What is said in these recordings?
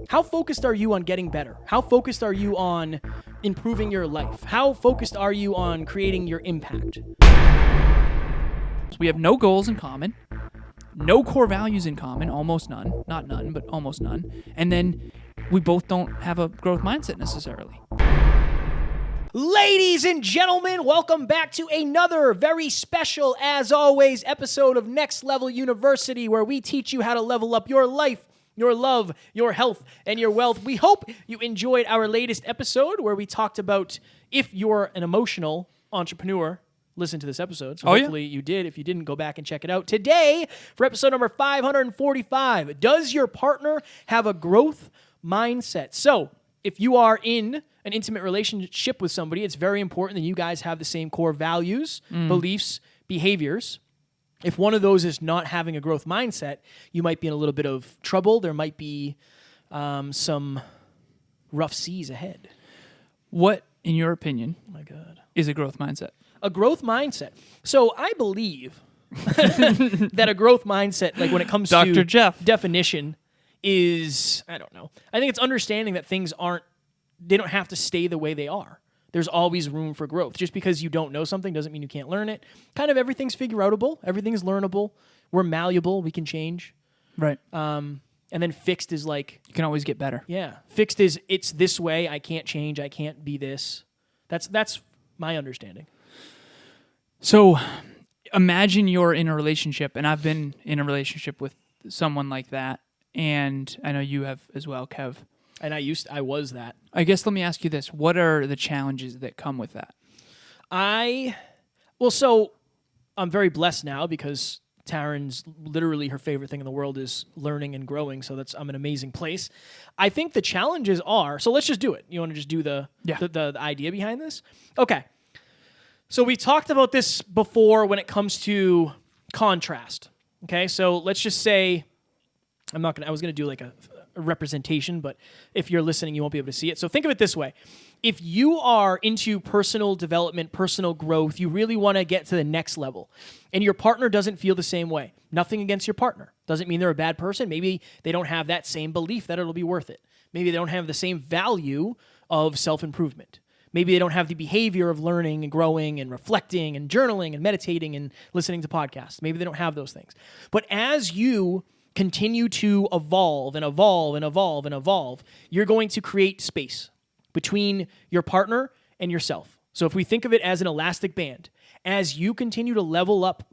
How focused are you on getting better? How focused are you on improving your life? How focused are you on creating your impact? So we have no goals in common, no core values in common, almost none. Not none, but almost none. And then we both don't have a growth mindset necessarily. Ladies and gentlemen, welcome back to another very special, as always, episode of Next Level University, where we teach you how to level up your life, your love, your health, and your wealth. We hope you enjoyed our latest episode where we talked about if you're an emotional entrepreneur, listen to this episode. So hopefully you did. If you didn't, go back and check it out. Today, for episode number 545, does your partner have a growth mindset? So if you are in an intimate relationship with somebody, it's very important that you guys have the same core values, beliefs, behaviors. If one of those is not having a growth mindset, you might be in a little bit of trouble. There might be some rough seas ahead. What, in your opinion, Oh my God, is a growth mindset? A growth mindset. So I believe that a growth mindset, like when it comes Dr. to Jeff. definition, is, I don't know. I think it's understanding that things they don't have to stay the way they are. There's always room for growth. Just because you don't know something doesn't mean you can't learn it. Kind of everything's figure-outable. Everything's learnable. We're malleable. We can change. Right. And then fixed is like... You can always get better. Yeah. Fixed is, it's this way. I can't change. I can't be this. That's my understanding. So imagine you're in a relationship, and I've been in a relationship with someone like that, and I know you have as well, Kev. And I was that. I guess let me ask you this. What are the challenges that come with that? So I'm very blessed now because Taryn's literally her favorite thing in the world is learning and growing. So I'm in an amazing place. I think the challenges are, so let's just do it. You want to just do the idea behind this? Okay. So we talked about this before when it comes to contrast. Okay. So let's just say, I was going to do like a representation, but if you're listening, you won't be able to see it. So think of it this way. If you are into personal development, personal growth, you really want to get to the next level, and your partner doesn't feel the same way. Nothing against your partner. Doesn't mean they're a bad person. Maybe they don't have that same belief that it'll be worth it. Maybe they don't have the same value of self-improvement. Maybe they don't have the behavior of learning and growing and reflecting and journaling and meditating and listening to podcasts. Maybe they don't have those things. But as you continue to evolve and evolve and evolve and evolve, you're going to create space between your partner and yourself. So if we think of it as an elastic band, as you continue to level up,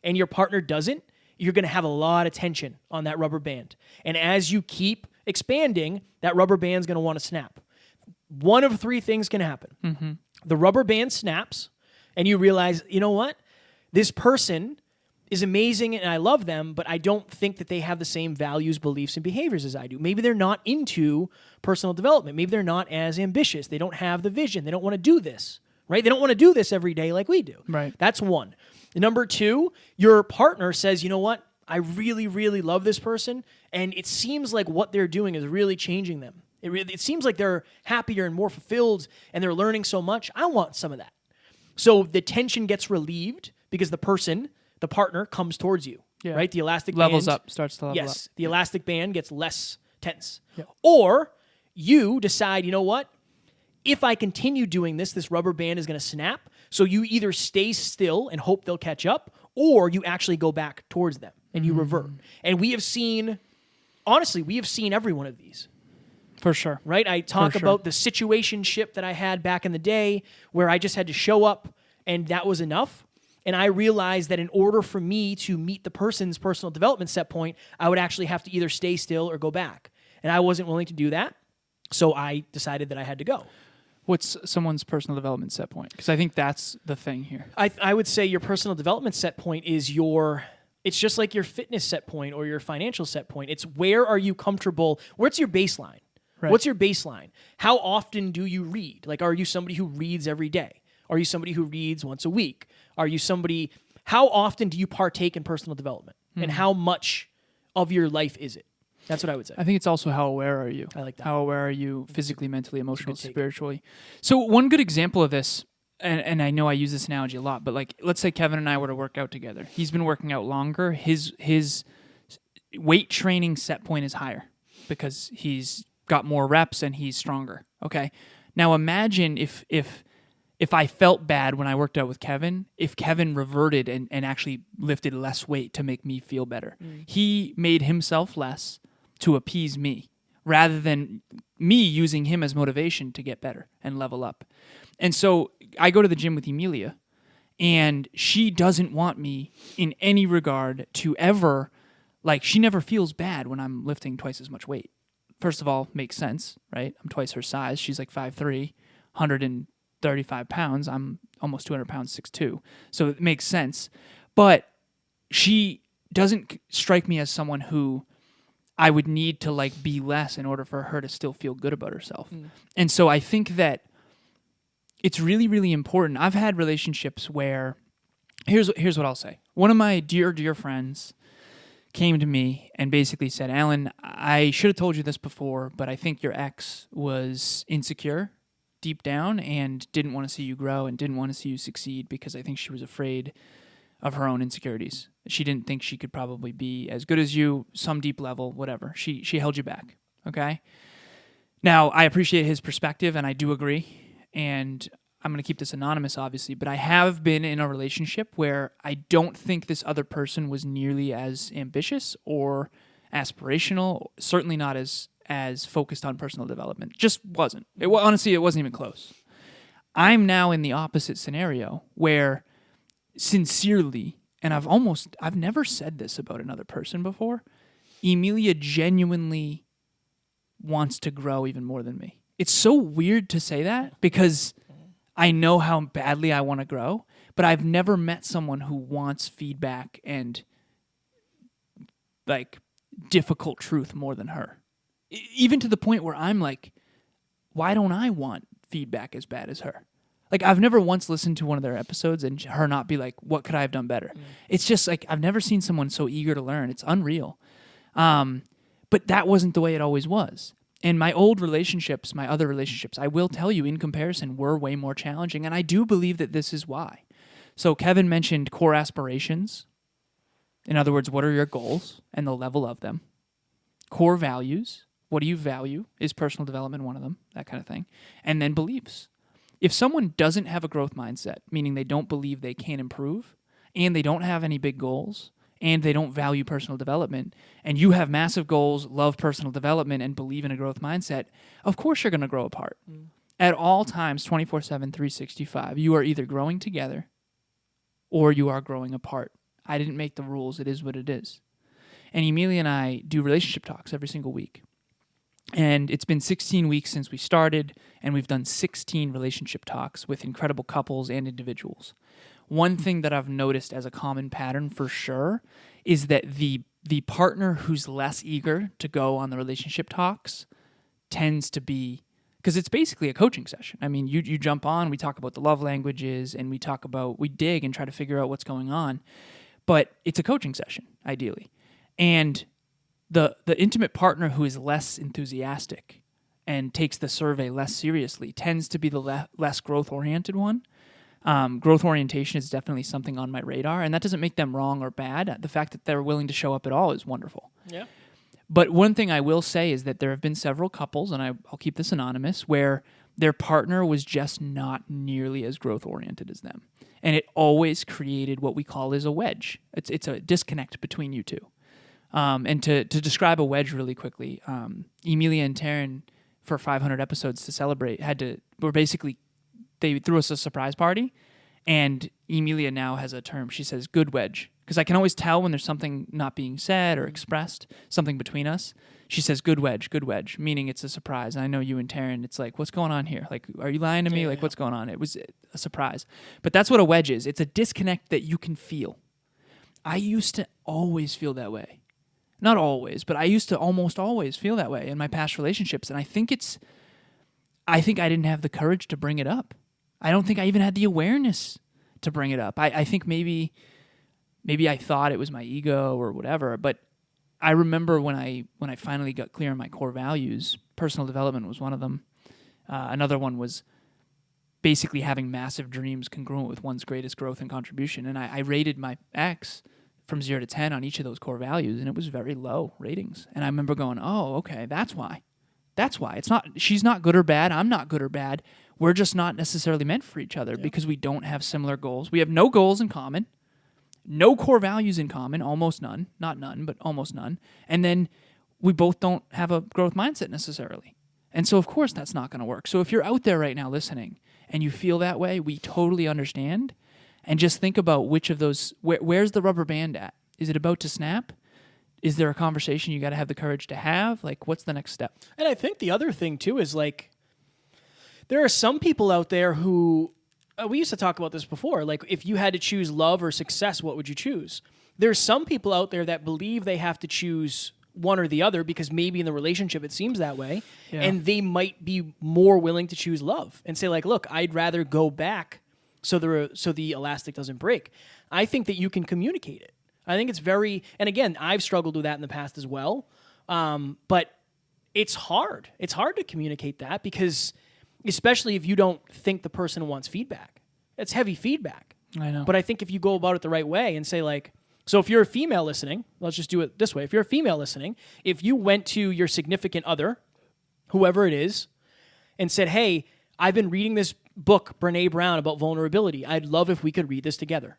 and your partner doesn't, you're going to have a lot of tension on that rubber band. And as you keep expanding, that rubber band's going to want to snap. One of three things can happen. Mm-hmm. The rubber band snaps, and you realize, you know what? This person is amazing and I love them, but I don't think that they have the same values, beliefs, and behaviors as I do. Maybe they're not into personal development. Maybe they're not as ambitious. They don't have the vision. They don't want to do this, right? They don't want to do this every day like we do. Right. That's one. Number two, your partner says, you know what? I really, really love this person, and it seems like what they're doing is really changing them. It seems like they're happier and more fulfilled, and they're learning so much. I want some of that. So the tension gets relieved because the partner comes towards you, right? The elastic levels band up, starts to level up. Yes, the elastic band gets less tense. Yeah. Or you decide, you know what? If I continue doing this rubber band is going to snap. So you either stay still and hope they'll catch up, or you actually go back towards them and you revert. And we have seen every one of these. For sure. Right? I talk about the situationship that I had back in the day where I just had to show up and that was enough. And I realized that in order for me to meet the person's personal development set point, I would actually have to either stay still or go back. And I wasn't willing to do that. So I decided that I had to go. What's someone's personal development set point? Because I think that's the thing here. I would say your personal development set point is it's just like your fitness set point or your financial set point. It's where are you comfortable? What's your baseline? Right. What's your baseline? How often do you read? Like, are you somebody who reads every day? Are you somebody who reads once a week? How often do you partake in personal development? Mm-hmm. And how much of your life is it? That's what I would say. I think it's also how aware are you? I like that. How aware are you physically, mentally, emotionally, spiritually? So one good example of this, and I know I use this analogy a lot, but like, let's say Kevin and I were to work out together. He's been working out longer. His weight training set point is higher. because he's got more reps and he's stronger. Okay. Now imagine if I felt bad when I worked out with Kevin, if Kevin reverted and actually lifted less weight to make me feel better. He made himself less to appease me rather than me using him as motivation to get better and level up. And so I go to the gym with Emilia, and she doesn't want me in any regard to ever, like, she never feels bad when I'm lifting twice as much weight. First of all, makes sense, right? I'm twice her size. She's like 5'3", 135 pounds. I'm almost 200 pounds, 6'2". So it makes sense. But she doesn't strike me as someone who I would need to like be less in order for her to still feel good about herself. And so I think that it's really, really important. I've had relationships where, here's what I'll say. One of my dear friends came to me and basically said, Alan, I should have told you this before, but I think your ex was insecure deep down and didn't want to see you grow and didn't want to see you succeed because I think she was afraid of her own insecurities. She didn't think she could probably be as good as you, some deep level, whatever. She held you back, okay? Now, I appreciate his perspective, and I do agree, and I'm going to keep this anonymous, obviously, but I have been in a relationship where I don't think this other person was nearly as ambitious or aspirational, certainly not as focused on personal development. Just wasn't. Honestly, it wasn't even close. I'm now in the opposite scenario where sincerely, and I've never said this about another person before, Emilia genuinely wants to grow even more than me. It's so weird to say that because I know how badly I want to grow, but I've never met someone who wants feedback and like difficult truth more than her. Even to the point where I'm like, why don't I want feedback as bad as her? Like, I've never once listened to one of their episodes and her not be like, what could I have done better? It's just like, I've never seen someone so eager to learn. It's unreal. But that wasn't the way it always was. And my old relationships, my other relationships, I will tell you in comparison were way more challenging. And I do believe that this is why. So Kevin mentioned core aspirations. In other words, what are your goals and the level of them? Core values. What do you value? Is personal development one of them? That kind of thing. And then beliefs. If someone doesn't have a growth mindset, meaning they don't believe they can improve, and they don't have any big goals, and they don't value personal development, and you have massive goals, love personal development, and believe in a growth mindset, of course you're going to grow apart. At all times, 24/7, 365, you are either growing together or you are growing apart. I didn't make the rules. It is what it is. And Emilia and I do relationship talks every single week. And it's been 16 weeks since we started, and we've done 16 relationship talks with incredible couples and individuals. One thing that I've noticed as a common pattern for sure is that the partner who's less eager to go on the relationship talks tends to be, because it's basically a coaching session. I mean, you jump on, we talk about the love languages, and we dig and try to figure out what's going on. But it's a coaching session, ideally. And the intimate partner who is less enthusiastic and takes the survey less seriously tends to be the less growth-oriented one. Growth orientation is definitely something on my radar, and that doesn't make them wrong or bad. The fact that they're willing to show up at all is wonderful. Yeah. But one thing I will say is that there have been several couples, and I'll keep this anonymous, where their partner was just not nearly as growth-oriented as them. And it always created what we call is a wedge. It's a disconnect between you two. And to describe a wedge really quickly, Emilia and Taryn, for 500 episodes to celebrate, they threw us a surprise party, and Emilia now has a term. She says good wedge, because I can always tell when there's something not being said or expressed, something between us. She says good wedge, meaning it's a surprise. And I know you and Taryn, it's like, what's going on here? Like, are you lying to me? What's going on? It was a surprise. But that's what a wedge is. It's a disconnect that you can feel. I used to always feel that way. Not always, but I used to almost always feel that way in my past relationships. And I think I didn't have the courage to bring it up. I don't think I even had the awareness to bring it up. I think maybe I thought it was my ego or whatever, but I remember when I finally got clear on my core values, personal development was one of them. Another one was basically having massive dreams congruent with one's greatest growth and contribution. And I rated my ex from 0 to 10 on each of those core values, and it was very low ratings. And I remember going, oh, okay, that's why. That's why. It's not, she's not good or bad, I'm not good or bad. We're just not necessarily meant for each other because we don't have similar goals. We have no goals in common, no core values in common, almost none. Not none, but almost none. And then we both don't have a growth mindset necessarily. And so, of course, that's not going to work. So if you're out there right now listening and you feel that way, we totally understand. And just think about which of those, where's the rubber band at? Is it about to snap? Is there a conversation you got to have the courage to have? Like, what's the next step? And I think the other thing, too, is like, there are some people out there who, we used to talk about this before, like, if you had to choose love or success, what would you choose? There's some people out there that believe they have to choose one or the other because maybe in the relationship it seems that way, and they might be more willing to choose love and say, like, look, I'd rather go back so the elastic doesn't break. I think that you can communicate it. I think it's very, and again, I've struggled with that in the past as well, but it's hard. It's hard to communicate that because, especially if you don't think the person wants feedback. It's heavy feedback. I know. But I think if you go about it the right way and say, like, so if you're a female listening, let's just do it this way. If you're a female listening, if you went to your significant other, whoever it is, and said, hey, I've been reading this book, Brene Brown, about vulnerability. I'd love if we could read this together.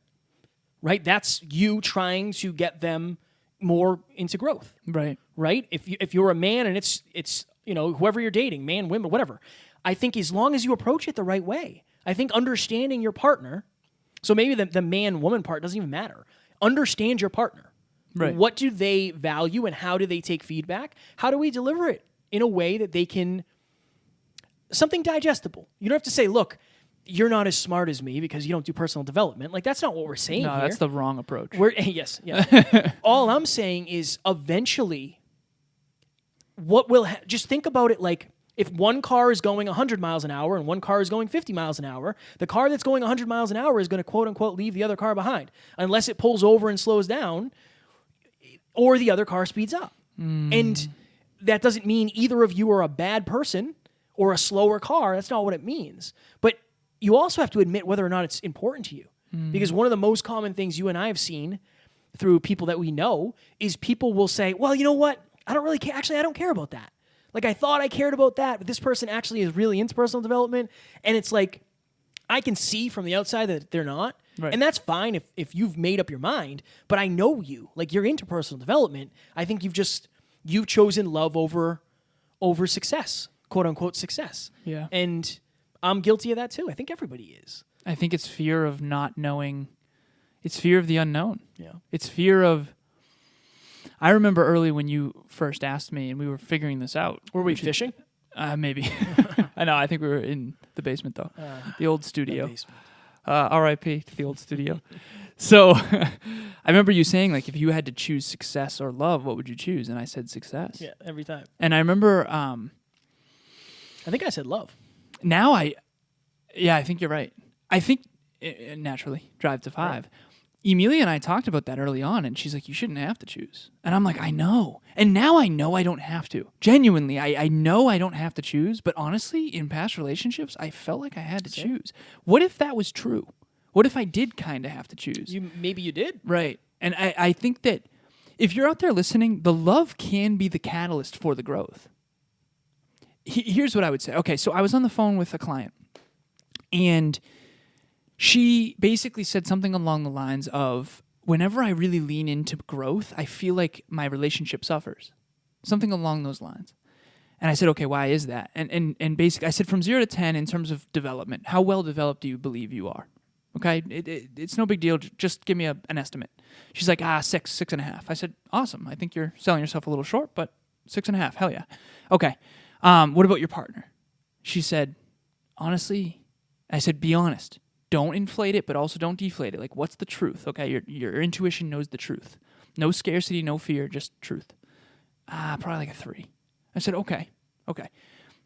Right? That's you trying to get them more into growth. Right. Right? If you're a man and it's whoever you're dating, man, women, whatever. I think as long as you approach it the right way, I think understanding your partner, so maybe the man-woman part doesn't even matter. Understand your partner. Right. What do they value and how do they take feedback? How do we deliver it in a way that they can, something digestible? You don't have to say, look, you're not as smart as me because you don't do personal development. Like, that's not what we're saying here. No, that's the wrong approach. Yes. All I'm saying is eventually what will, just think about it like, if one car is going 100 miles an hour and one car is going 50 miles an hour, the car that's going 100 miles an hour is going to quote-unquote leave the other car behind unless it pulls over and slows down or the other car speeds up. And that doesn't mean either of you are a bad person or a slower car. That's not what it means. But you also have to admit whether or not it's important to you. Because one of the most common things you and I have seen through people that we know is people will say, well, you know what? I don't really care. Actually, I don't care about that. Like, I thought I cared about that, but this person actually is really into personal development. And it's like, I can see from the outside that they're not. Right. And that's fine if you've made up your mind, but I know you. Like, you're into personal development. I think you've chosen love over success, quote unquote success. Yeah. And I'm guilty of that too. I think everybody is. I think it's fear of not knowing. It's fear of the unknown. Yeah. It's fear of, I remember early when you first asked me and we were figuring this out. Were we fishing? Maybe. I know. I think we were in the basement though. The old studio. The basement. R.I.P. to the old studio. So I remember you saying, like, if you had to choose success or love, what would you choose? And I said success. Yeah, every time. And I remember... I think I said love. Now I think you're right. I think, naturally, drive to 5. Right. Emilia and I talked about that early on, and she's like, you shouldn't have to choose. And I'm like, I know. And now I know I don't have to. Genuinely, I know I don't have to choose, but honestly, in past relationships, I felt like I had to choose. What if that was true? What if I did kind of have to choose? Maybe you did. Right. And I think that if you're out there listening, the love can be the catalyst for the growth. Here's what I would say. Okay, so I was on the phone with a client, and she basically said something along the lines of, whenever I really lean into growth, I feel like my relationship suffers. Something along those lines. And I said, okay, why is that? And basically, I said, from 0 to 10 in terms of development, how well developed do you believe you are? Okay, it's no big deal. Just give me an estimate. She's like, 6.5. I said, awesome. I think you're selling yourself a little short, but 6.5, hell yeah. Okay, what about your partner? She said, honestly, I said, be honest. Don't inflate it, but also don't deflate it. Like, what's the truth? Okay, your intuition knows the truth. No scarcity, no fear, just truth. Probably like a 3. I said, okay.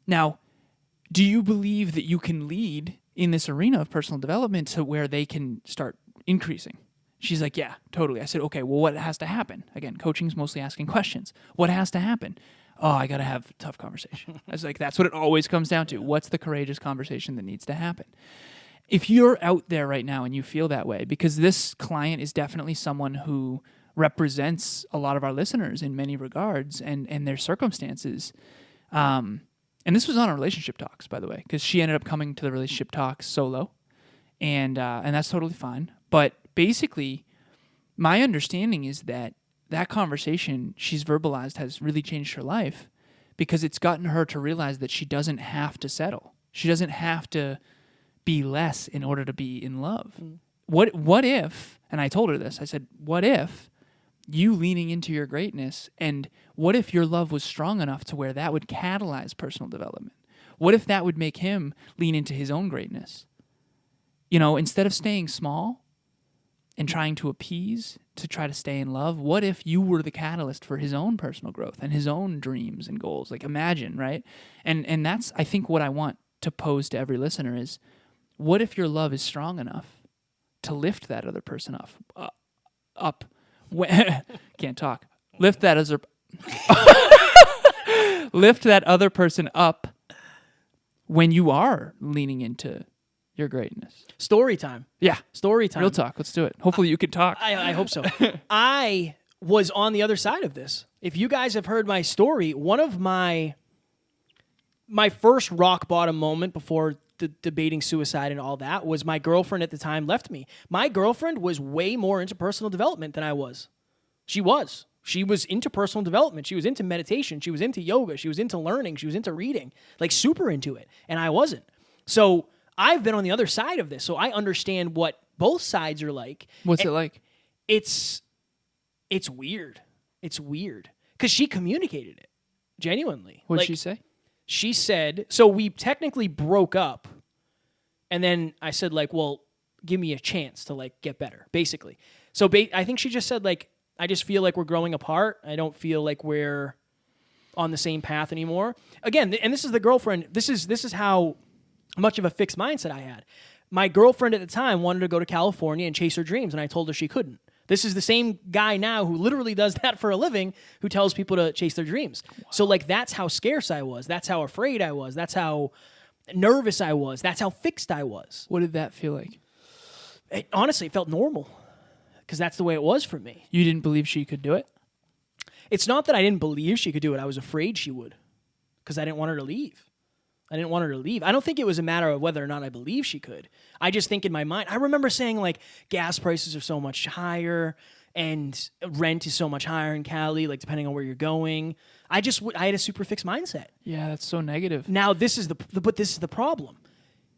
Now, do you believe that you can lead in this arena of personal development to where they can start increasing? She's like, yeah, totally. I said, okay, well, what has to happen? Again, coaching is mostly asking questions. What has to happen? Oh, I got to have a tough conversation. I was like, that's what it always comes down to. What's the courageous conversation that needs to happen? if you're out there right now and you feel that way, because this client is definitely someone who represents a lot of our listeners in many regards and their circumstances. And this was on our relationship talks, by the way, because she ended up coming to the relationship talks solo, and that's totally fine. But basically, my understanding is that conversation she's verbalized has really changed her life because it's gotten her to realize that she doesn't have to settle. She doesn't have to be less in order to be in love. What if, and I told her this, I said, what if you leaning into your greatness, and what if your love was strong enough to where that would catalyze personal development? What if that would make him lean into his own greatness? Instead of staying small and trying to appease to try to stay in love, what if you were the catalyst for his own personal growth and his own dreams and goals? Like, imagine, right? And that's, I think, what I want to pose to every listener is, what if your love is strong enough to lift that other person up? Can't talk. Lift that other person up when you are leaning into your greatness. Story time. Yeah. Story time. Real talk. Let's do it. Hopefully you can talk. I hope so. I was on the other side of this. If you guys have heard my story, one of my first rock bottom moment before the debating suicide and all that was my girlfriend at the time left me. My girlfriend was way more into personal development than I was. She was. She was into personal development. She was into meditation. She was into yoga. She was into learning. She was into reading, like super into it. And I wasn't. So I've been on the other side of this. So I understand what both sides are like. What's it like? It's weird. It's weird. Because she communicated it. Genuinely. What did she say? She said, so we technically broke up, and then I said, like, well, give me a chance to, like, get better, basically. So I think she just said, like, I just feel like we're growing apart. I don't feel like we're on the same path anymore. Again, and this is the girlfriend, this is how much of a fixed mindset I had. My girlfriend at the time wanted to go to California and chase her dreams, and I told her she couldn't. This is the same guy now who literally does that for a living, who tells people to chase their dreams. Wow. So, like, that's how scarce I was. That's how afraid I was. That's how nervous I was. That's how fixed I was. What did that feel like? Honestly, it felt normal because that's the way it was for me. You didn't believe she could do it? It's not that I didn't believe she could do it. I was afraid she would because I didn't want her to leave. I didn't want her to leave. I don't think it was a matter of whether or not I believe she could. I just think in my mind, I remember saying, like, gas prices are so much higher and rent is so much higher in Cali, like, depending on where you're going. I had a super fixed mindset. Yeah, that's so negative. Now, this is the problem.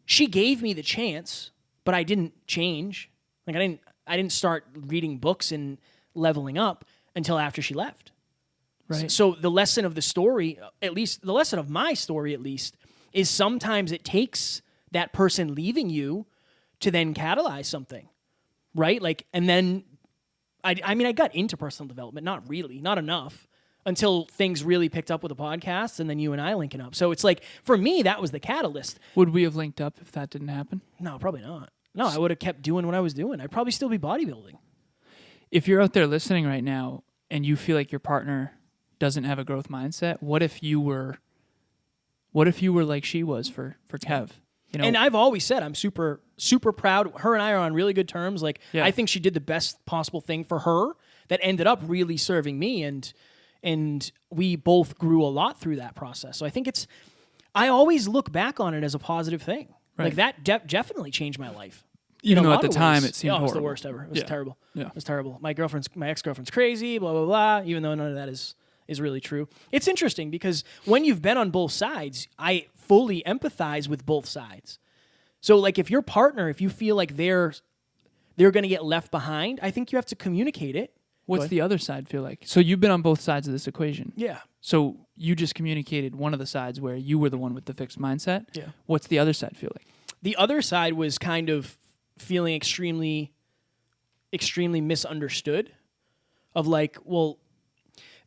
She gave me the chance, but I didn't change. Like, I didn't start reading books and leveling up until after she left. Right. So the lesson of the story, the lesson of my story at least, is sometimes it takes that person leaving you to then catalyze something, right? Like, and then, I got into personal development, not really, not enough, until things really picked up with the podcast, and then you and I linking up. So it's like, for me, that was the catalyst. Would we have linked up if that didn't happen? No, probably not. No, I would have kept doing what I was doing. I'd probably still be bodybuilding. If you're out there listening right now, and you feel like your partner doesn't have a growth mindset, what if you were like she was for Kev? And I've always said I'm super, super proud. Her and I are on really good terms. Like, yeah. I think she did the best possible thing for her that ended up really serving me, and we both grew a lot through that process. So I think I always look back on it as a positive thing. Right. Like, that definitely changed my life. Even though at the time it seemed horrible. It was the worst ever. It was terrible. Yeah. It was terrible. My ex-girlfriend's crazy, blah, blah, blah, even though none of that is really true. It's interesting because when you've been on both sides, I fully empathize with both sides. So, like, if your partner, if you feel like they're going to get left behind, I think you have to communicate it. What's the other side feel like? So you've been on both sides of this equation. Yeah. So you just communicated one of the sides where you were the one with the fixed mindset. Yeah. What's the other side feel like? The other side was kind of feeling extremely, extremely misunderstood, of like, well,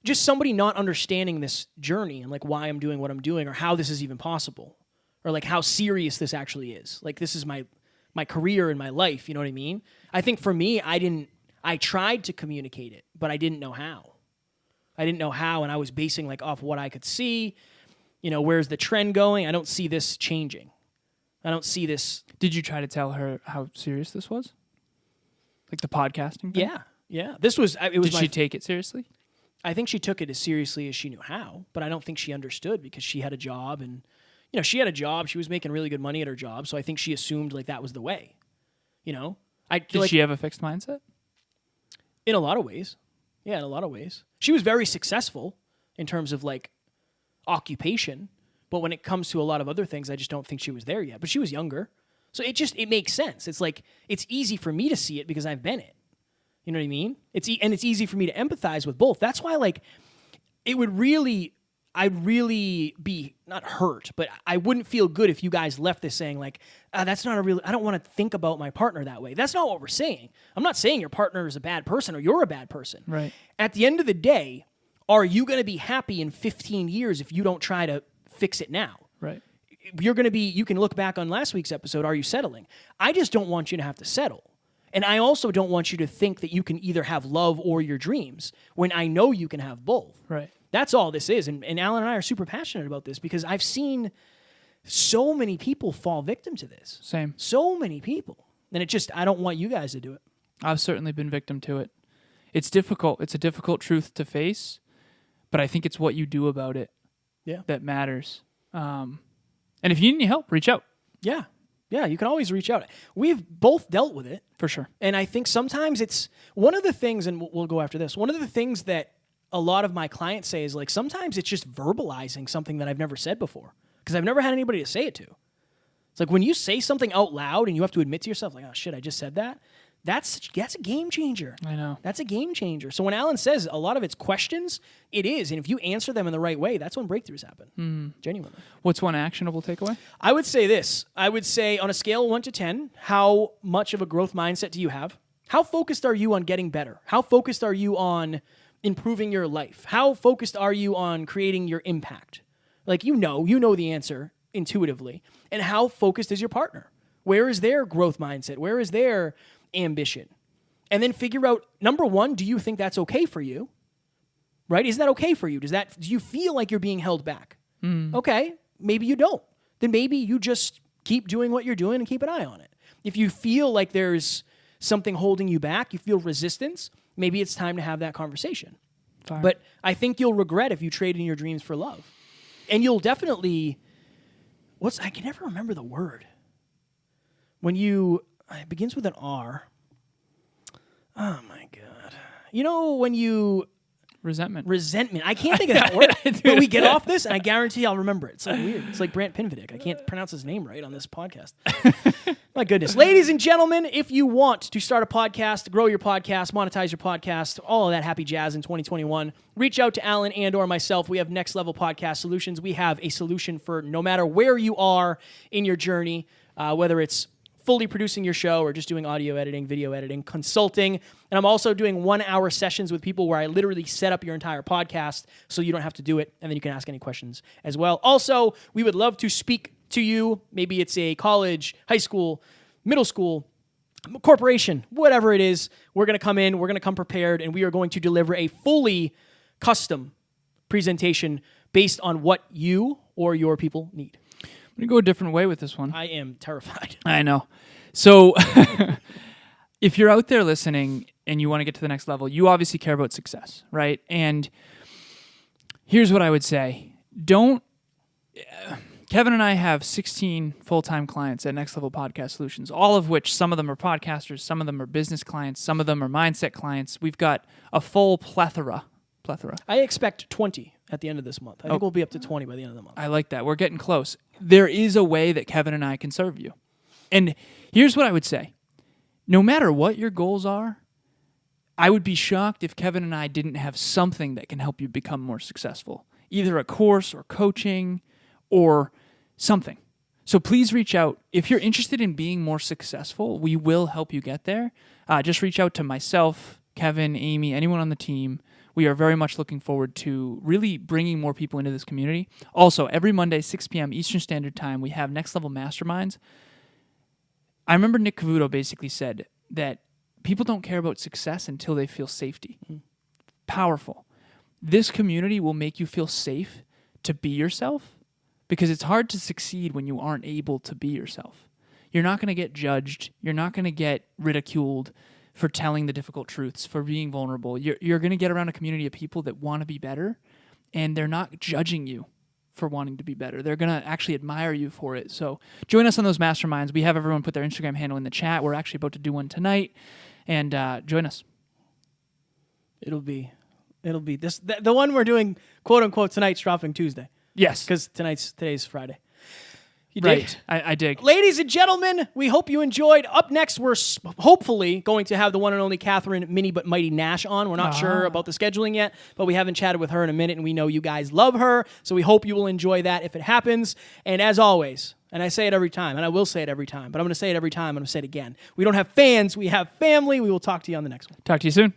just somebody not understanding this journey and like why I'm doing what I'm doing, or how this is even possible, or like how serious this actually is. Like, this is my career and my life, you know what I mean? I think for me, I tried to communicate it, but I didn't know how. And I was basing, like, off what I could see, where's the trend going? I don't see this changing. I don't see this. Did you try to tell her how serious this was? Like the podcasting thing? Yeah. This was. It was. Did she take it seriously? I think she took it as seriously as she knew how, but I don't think she understood because she had a job and, she had a job. She was making really good money at her job, so I think she assumed like that was the way. Did she have a fixed mindset? In a lot of ways. Yeah, in a lot of ways. She was very successful in terms of like occupation, but when it comes to a lot of other things, I just don't think she was there yet. But she was younger. So it makes sense. It's like, it's easy for me to see it because I've been it. You know what I mean? And it's easy for me to empathize with both. That's why like I'd really be not hurt, but I wouldn't feel good if you guys left this saying like, that's not I don't want to think about my partner that way. That's not what we're saying. I'm not saying your partner is a bad person or you're a bad person. Right. At the end of the day, are you going to be happy in 15 years if you don't try to fix it now? Right. You can look back on last week's episode, Are You Settling? I just don't want you to have to settle. And I also don't want you to think that you can either have love or your dreams when I know you can have both. Right. That's all this is. And Alan and I are super passionate about this because I've seen so many people fall victim to this. Same. So many people. And I don't want you guys to do it. I've certainly been victim to it. It's difficult. It's a difficult truth to face, but I think it's what you do about it that matters. And if you need any help, reach out. Yeah. Yeah, you can always reach out. We've both dealt with it. For sure. And I think sometimes it's one of the things, and we'll go after this, one of the things that a lot of my clients say is like sometimes it's just verbalizing something that I've never said before because I've never had anybody to say it to. It's like when you say something out loud and you have to admit to yourself like, oh shit, I just said that. That's a game changer. I know. That's a game changer. So when Alan says a lot of it's questions, it is. And if you answer them in the right way, that's when breakthroughs happen. Genuinely. What's one actionable takeaway? I would say this. I would say on a scale of 1 to 10, how much of a growth mindset do you have? How focused are you on getting better? How focused are you on improving your life? How focused are you on creating your impact? Like you know the answer intuitively. And how focused is your partner? Where is their growth mindset? Where is their ambition? And then figure out, number one, do you think that's okay for you? Right? Is that okay for you? Do you feel like you're being held back? Okay, maybe you don't. Then maybe you just keep doing what you're doing and keep an eye on it. If you feel like there's something holding you back, you feel resistance, maybe it's time to have that conversation. Fine. But I think you'll regret if you trade in your dreams for love. And you'll definitely, I can never remember the word. It begins with an R. Oh my God. When you... Resentment. I can't think of that word. But we get off this, and I guarantee I'll remember it. It's like weird. It's like Brant Pinvidic. I can't pronounce his name right on this podcast. My goodness. Ladies and gentlemen, if you want to start a podcast, grow your podcast, monetize your podcast, all of that happy jazz in 2021, reach out to Alan and or myself. We have Next Level Podcast Solutions. We have a solution for no matter where you are in your journey, whether it's fully producing your show or just doing audio editing, video editing, consulting. And I'm also doing 1-hour sessions with people where I literally set up your entire podcast so you don't have to do it. And then you can ask any questions as well. Also, we would love to speak to you. Maybe it's a college, high school, middle school, corporation, whatever it is. We're going to come in, we're going to come prepared, and we are going to deliver a fully custom presentation based on what you or your people need. I'm going to go a different way with this one. I am terrified. I know. So if you're out there listening and you want to get to the next level, you obviously care about success, right? And here's what I would say. Kevin and I have 16 full-time clients at Next Level Podcast Solutions, all of which some of them are podcasters, some of them are business clients, some of them are mindset clients. We've got a full plethora. I expect 20 at the end of this month. I think we'll be up to 20 by the end of the month. I like that. We're getting close. There is a way that Kevin and I can serve you. And here's what I would say. No matter what your goals are, I would be shocked if Kevin and I didn't have something that can help you become more successful. Either a course or coaching or something. So please reach out. If you're interested in being more successful, we will help you get there. Just reach out to myself, Kevin, Amy, anyone on the team. We are very much looking forward to really bringing more people into this community. Also, every Monday, 6 p.m. Eastern Standard Time, we have Next Level Masterminds. I remember Nick Cavuto basically said that people don't care about success until they feel safety. Powerful. This community will make you feel safe to be yourself because it's hard to succeed when you aren't able to be yourself. You're not going to get judged. You're not going to get ridiculed for telling the difficult truths, for being vulnerable. You're going to get around a community of people that want to be better, and they're not judging you for wanting to be better. They're going to actually admire you for it. So join us on those masterminds. We have everyone put their Instagram handle in the chat. We're actually about to do one tonight, and join us. It'll be this the one we're doing, quote unquote, tonight's dropping Tuesday. Yes. Because today's Friday. You Right. dig? I dig. Ladies and gentlemen, we hope you enjoyed. Up next, we're hopefully going to have the one and only Catherine Mini but Mighty Nash on. We're not sure about the scheduling yet, but we haven't chatted with her in a minute, and we know you guys love her, so we hope you will enjoy that if it happens. And as always, and I say it every time, and I will say it every time, but I'm going to say it every time, I'm going to say it again. We don't have fans, we have family. We will talk to you on the next one. Talk to you soon.